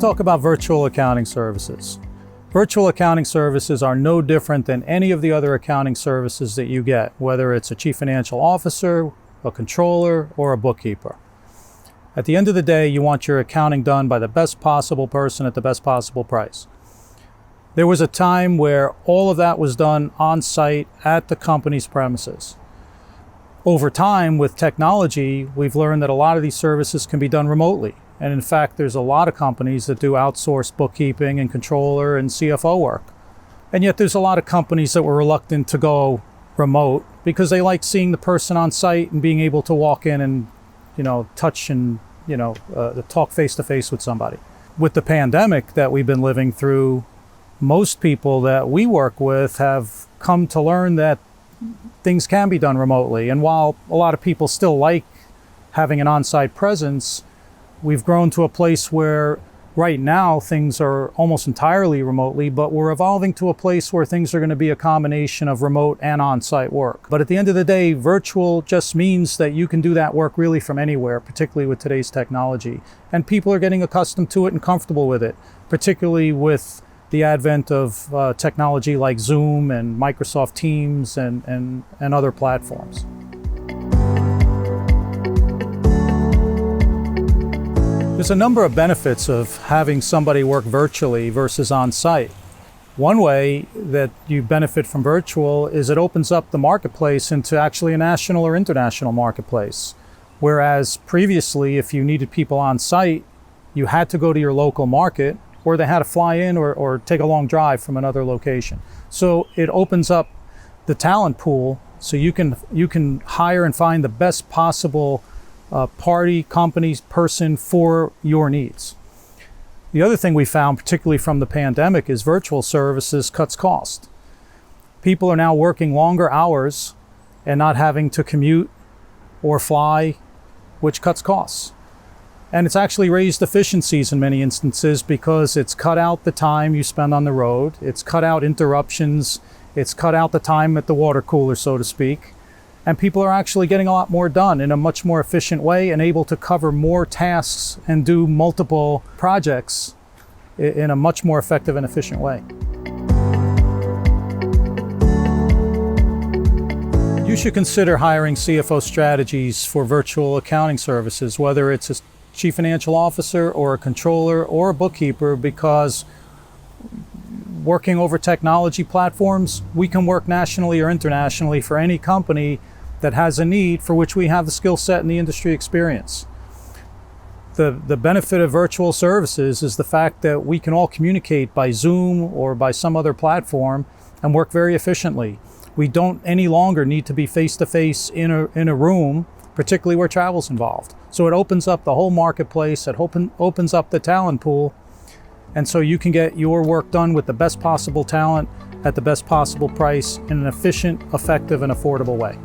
talk about virtual accounting services. Virtual accounting services are no different than any of the other accounting services that you get, whether it's a chief financial officer, a controller, or a bookkeeper. At the end of the day, you want your accounting done by the best possible person at the best possible price. There was a time where all of that was done on site at the company's premises. Over time, with technology, we've learned that a lot of these services can be done remotely. And in fact, there's a lot of companies that do outsource bookkeeping and controller and CFO work. And yet there's a lot of companies that were reluctant to go remote because they like seeing the person on site and being able to walk in and, touch and, talk face to face with somebody. With the pandemic that we've been living through, most people that we work with have come to learn that things can be done remotely. And while a lot of people still like having an on-site presence, we've grown to a place where right now things are almost entirely remotely, but we're evolving to a place where things are going to be a combination of remote and on-site work. But at the end of the day, virtual just means that you can do that work really from anywhere, particularly with today's technology. And people are getting accustomed to it and comfortable with it, particularly with the advent of technology like Zoom and Microsoft Teams and other platforms. There's a number of benefits of having somebody work virtually versus on-site. One way that you benefit from virtual is it opens up the marketplace into actually a national or international marketplace. Whereas previously, if you needed people on-site, you had to go to your local market, or they had to fly in or take a long drive from another location. So it opens up the talent pool so you can hire and find the best possible party, company, person for your needs. The other thing we found, particularly from the pandemic, is virtual services cuts cost. People are now working longer hours and not having to commute or fly, which cuts costs. And it's actually raised efficiencies in many instances because it's cut out the time you spend on the road, it's cut out interruptions, it's cut out the time at the water cooler, so to speak. And people are actually getting a lot more done in a much more efficient way and able to cover more tasks and do multiple projects in a much more effective and efficient way. You should consider hiring CFO strategies for virtual accounting services, whether it's a chief financial officer or a controller or a bookkeeper, because working over technology platforms, we can work nationally or internationally for any company that has a need for which we have the skill set and the industry experience. The benefit of virtual services is the fact that we can all communicate by Zoom or by some other platform and work very efficiently. We don't any longer need to be face-to-face in a room, particularly where travel's involved. So it opens up the whole marketplace, it opens up the talent pool, and so you can get your work done with the best possible talent at the best possible price in an efficient, effective, and affordable way.